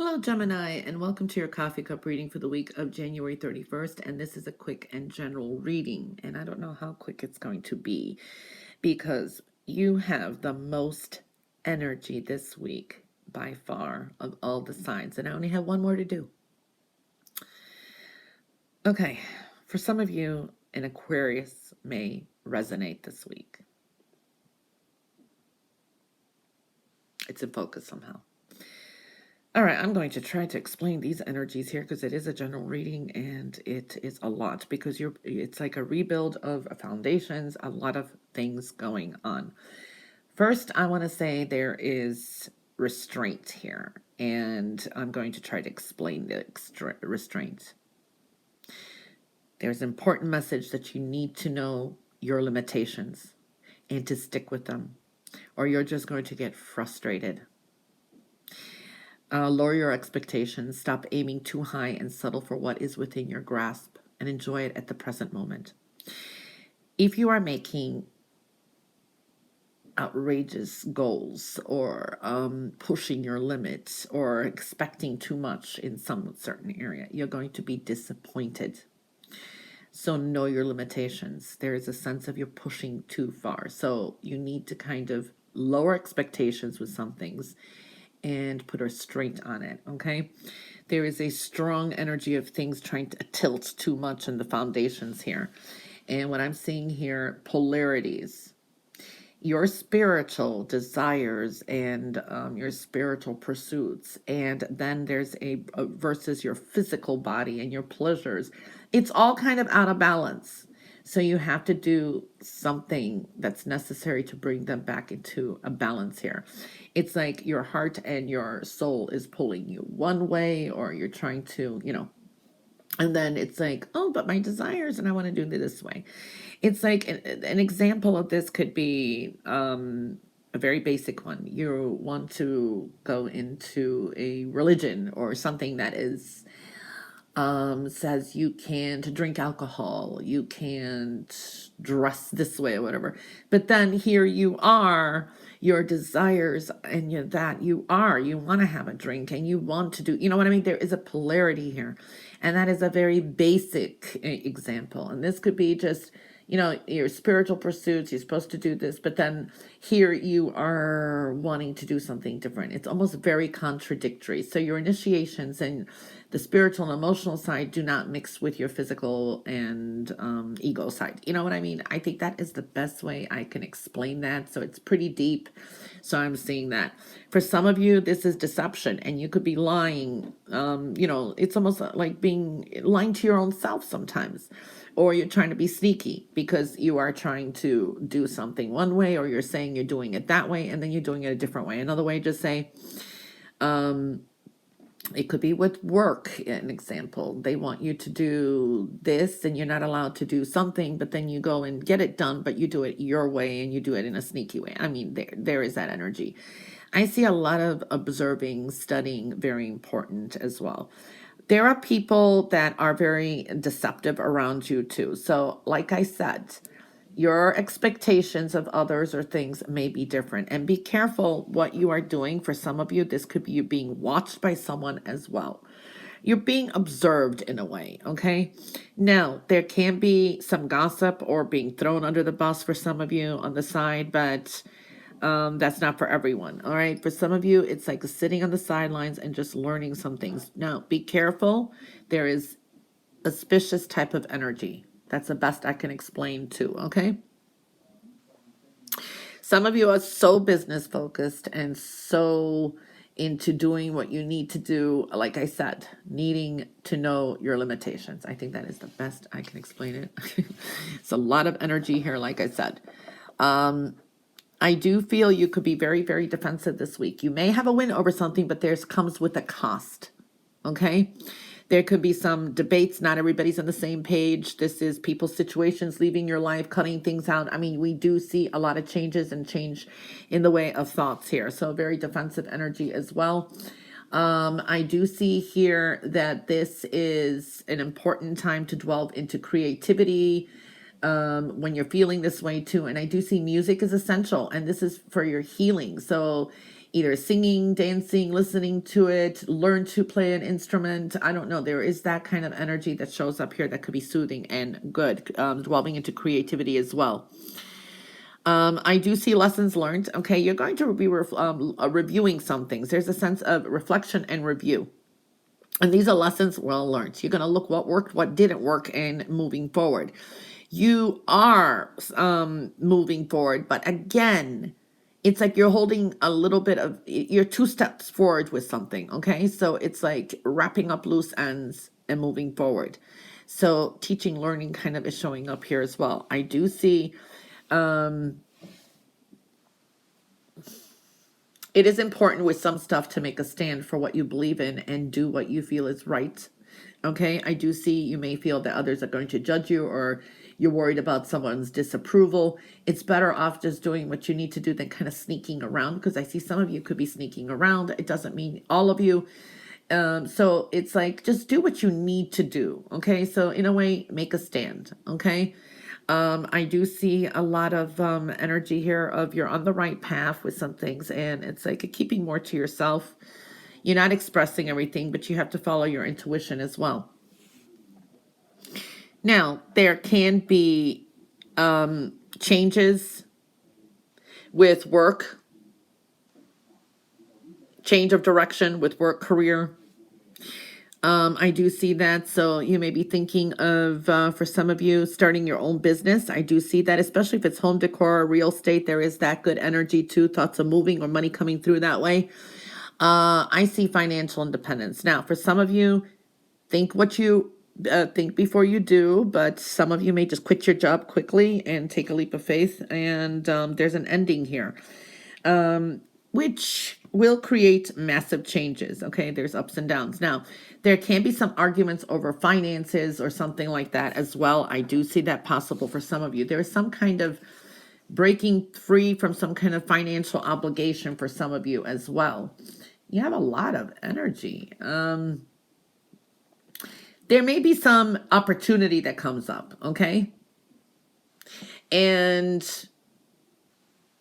Hello, Gemini, and welcome to your coffee cup reading for the week of January 31st. And this is a quick and general reading. And I don't know how quick it's going to be because you have the most energy this week by far of all the signs. And I only have one more to do. Okay, for some of you, an Aquarius may resonate this week. It's in focus somehow. All right, I'm going to try to explain these energies here because it is a general reading and it is a lot because it's like a rebuild of foundations, a lot of things going on. First, I want to say there is restraint here, and I'm going to try to explain the restraint. There's an important message that you need to know your limitations and to stick with them, or you're just going to get frustrated. Lower your expectations, stop aiming too high and settle for what is within your grasp and enjoy it at the present moment. If you are making outrageous goals or pushing your limits or expecting too much in some certain area, you're going to be disappointed. So know your limitations. There is a sense of you're pushing too far. So you need to kind of lower expectations with some things and put a restraint on it, okay? There is a strong energy of things trying to tilt too much in the foundations here. And what I'm seeing here, polarities. Your spiritual desires and your spiritual pursuits, and then there's a versus your physical body and your pleasures. It's all kind of out of balance. So you have to do something that's necessary to bring them back into a balance here. It's like your heart and your soul is pulling you one way, or you're trying to, and then it's like, oh, but my desires, and I want to do it this way. It's like an example of this could be a very basic one. You want to go into a religion or something that is says you can't drink alcohol, you can't dress this way or whatever. But then here you are, your desires and you want to have a drink and you want to do, you know what I mean? There is a polarity here. And that is a very basic example. And this could be just, your spiritual pursuits, you're supposed to do this, but then here you are wanting to do something different. It's almost very contradictory. So your initiations and the spiritual and emotional side do not mix with your physical and ego side. You know what I mean? I think that is the best way I can explain that. So it's pretty deep. So I'm seeing that. For some of you, this is deception, and you could be lying. It's almost like being lying to your own self sometimes. Or you're trying to be sneaky because you are trying to do something one way, or you're saying you're doing it that way, and then you're doing it a different way. Another way, just say, it could be with work, an example. They want you to do this, and you're not allowed to do something, but then you go and get it done, but you do it your way, and you do it in a sneaky way. I mean, there is that energy. I see a lot of observing, studying, very important as well. There are people that are very deceptive around you too. So, like I said, your expectations of others or things may be different. And be careful what you are doing. For some of you, this could be you being watched by someone as well. You're being observed in a way, okay? Now, there can be some gossip or being thrown under the bus for some of you on the side, but that's not for everyone. All right. For some of you, it's like sitting on the sidelines and just learning some things. Now, be careful. There is auspicious type of energy. That's the best I can explain too. Okay. Some of you are so business focused and so into doing what you need to do. Like I said, needing to know your limitations. I think that is the best I can explain it. It's a lot of energy here. Like I said, I do feel you could be very, very defensive this week. You may have a win over something, but there's comes with a cost. Okay? There could be some debates. Not everybody's on the same page. This is people's situations, leaving your life, cutting things out. I mean, we do see a lot of changes and change in the way of thoughts here. So very defensive energy as well. I do see here that this is an important time to delve into creativity, when you're feeling this way too. And I do see music is essential, and this is for your healing. So either singing, dancing, listening to it, learn to play an instrument. I don't know. There is that kind of energy that shows up here that could be soothing and good, delving into creativity as well. I do see lessons learned. Okay, you're going to be reviewing some things. There's a sense of reflection and review. And these are lessons well learned. You're going to look what worked, what didn't work, and moving forward. You are moving forward, but again, it's like you're holding a little bit of, you're 2 steps forward with something, okay? So it's like wrapping up loose ends and moving forward. So teaching, learning kind of is showing up here as well. I do see it is important with some stuff to make a stand for what you believe in and do what you feel is right. Okay, I do see you may feel that others are going to judge you, or you're worried about someone's disapproval. It's better off just doing what you need to do than kind of sneaking around, because I see some of you could be sneaking around. It doesn't mean all of you. So it's like, just do what you need to do. Okay, so in a way, make a stand. Okay. I do see a lot of energy here of you're on the right path with some things, and it's like keeping more to yourself. You're not expressing everything, but you have to follow your intuition as well. Now, there can be changes with work, change of direction with work, career. I do see that. So you may be thinking of, for some of you, starting your own business. I do see that, especially if it's home decor or real estate. There is that good energy too, thoughts of moving or money coming through that way. I see financial independence. Now, for some of you, think what you think before you do, but some of you may just quit your job quickly and take a leap of faith. And there's an ending here, which will create massive changes. Okay, there's ups and downs. Now, there can be some arguments over finances or something like that as well. I do see that possible for some of you. There is some kind of breaking free from some kind of financial obligation for some of you as well. You have a lot of energy. There may be some opportunity that comes up, okay? And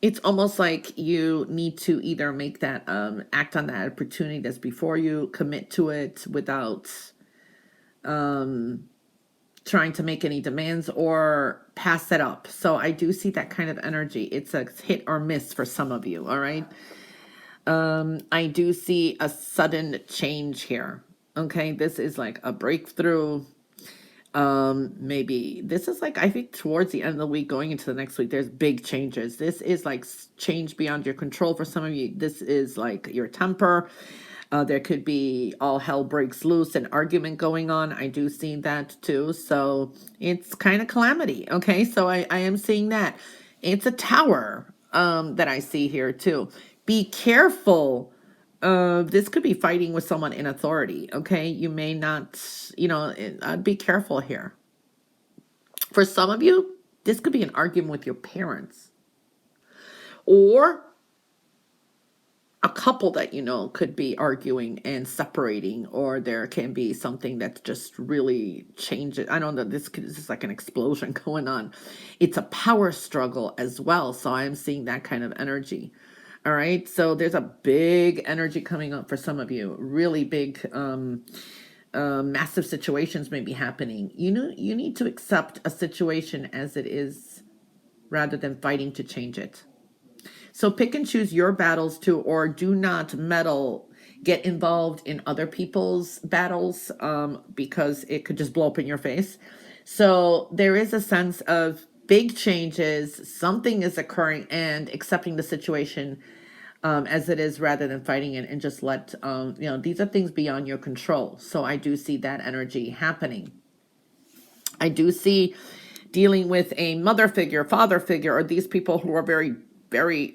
it's almost like you need to either make that act on that opportunity that's before you, commit to it without trying to make any demands, or pass it up. So I do see that kind of energy. It's a hit or miss for some of you, all right? I do see a sudden change here. Okay, this is like a breakthrough. Maybe this is like, I think towards the end of the week going into the next week, there's big changes. This is like change beyond your control for some of you. This is like your temper. There could be all hell breaks loose, an argument going on. I do see that too. So it's kind of calamity. Okay, so I am seeing that. It's a tower that I see here too. Be careful. This could be fighting with someone in authority. Okay, you may not, be careful here. For some of you, this could be an argument with your parents, or a couple that could be arguing and separating, or there can be something that just really changes. I don't know, this is like an explosion going on. It's a power struggle as well, so I'm seeing that kind of energy. All right, so there's a big energy coming up for some of you. Really big, massive situations may be happening. You need to accept a situation as it is rather than fighting to change it. So pick and choose your battles too, or do not meddle, get involved in other people's battles, because it could just blow up in your face. So there is a sense of big changes, something is occurring, and accepting the situation as it is rather than fighting it, and just let, these are things beyond your control. So I do see that energy happening. I do see dealing with a mother figure, father figure, or these people who are very, very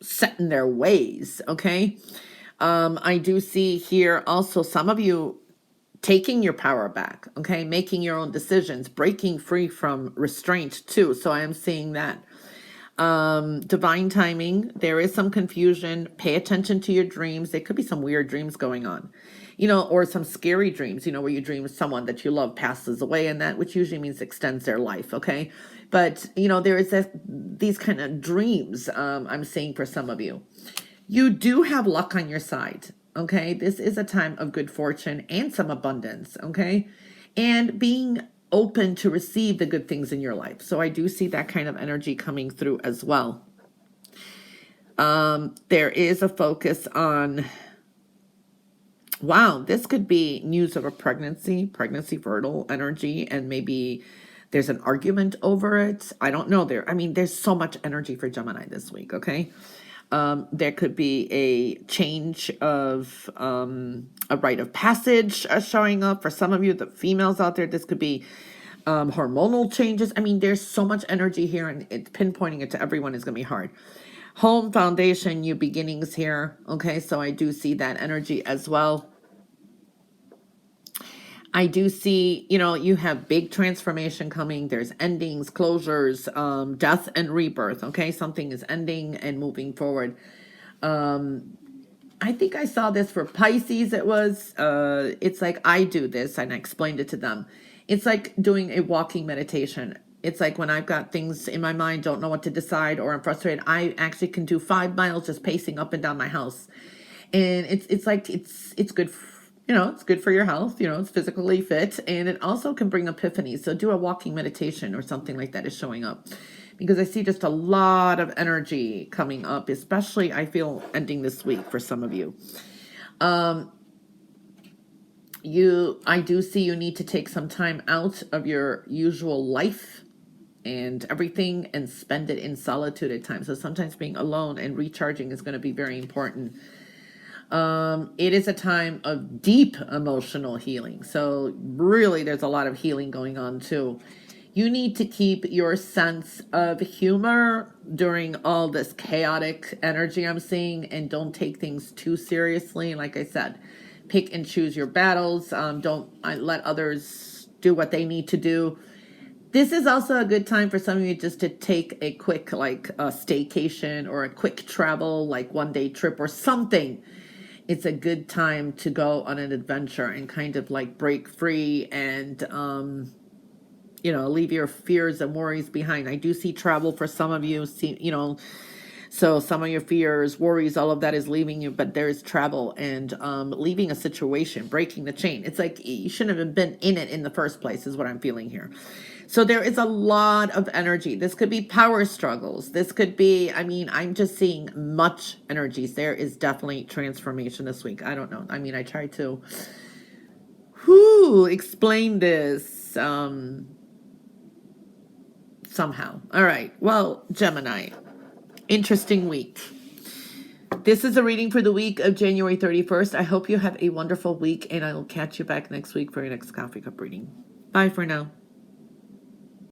set in their ways, okay? I do see here also some of you taking your power back, okay? Making your own decisions, breaking free from restraint too. So I am seeing that. Divine timing, there is some confusion. Pay attention to your dreams. There could be some weird dreams going on, or some scary dreams, where you dream someone that you love passes away, and that, which usually means extends their life, okay? But, there is these kind of dreams I'm seeing for some of you. You do have luck on your side. Okay. This is a time of good fortune and some abundance. Okay. And being open to receive the good things in your life. So I do see that kind of energy coming through as well. There is a focus on, wow, this could be news of a pregnancy fertile energy, and maybe there's an argument over it. I don't know. There's so much energy for Gemini this week, okay? There could be a change of a rite of passage showing up. For some of you, the females out there, this could be hormonal changes. There's so much energy here, and pinpointing it to everyone is going to be hard. Home foundation, new beginnings here. Okay, so I do see that energy as well. I do see, you have big transformation coming. There's endings, closures, death and rebirth. Okay, something is ending and moving forward. I think I saw this for Pisces. It's like I do this, and I explained it to them. It's like doing a walking meditation. It's like when I've got things in my mind, don't know what to decide, or I'm frustrated, I actually can do 5 miles just pacing up and down my house. And it's good. It's good for your health. It's physically fit, and it also can bring epiphanies. So do a walking meditation or something like that is showing up, because I see just a lot of energy coming up, especially I feel ending this week for some of you. I do see you need to take some time out of your usual life and everything and spend it in solitude at times. So sometimes being alone and recharging is going to be very important. It is a time of deep emotional healing. So really there's a lot of healing going on too. You need to keep your sense of humor during all this chaotic energy I'm seeing, and don't take things too seriously. Like I said, pick and choose your battles. Don't let others do what they need to do. This is also a good time for some of you just to take a quick, like a staycation or a quick travel, like 1-day trip or something. It's a good time to go on an adventure and kind of like break free and, leave your fears and worries behind. I do see travel for some of you, so some of your fears, worries, all of that is leaving you, but there is travel and leaving a situation, breaking the chain. It's like you shouldn't have been in it in the first place is what I'm feeling here. So there is a lot of energy. This could be power struggles. This could be, I'm just seeing much energies. There is definitely transformation this week. I don't know. I tried to explain this somehow. All right. Well, Gemini, interesting week. This is a reading for the week of January 31st. I hope you have a wonderful week, and I will catch you back next week for your next coffee cup reading. Bye for now.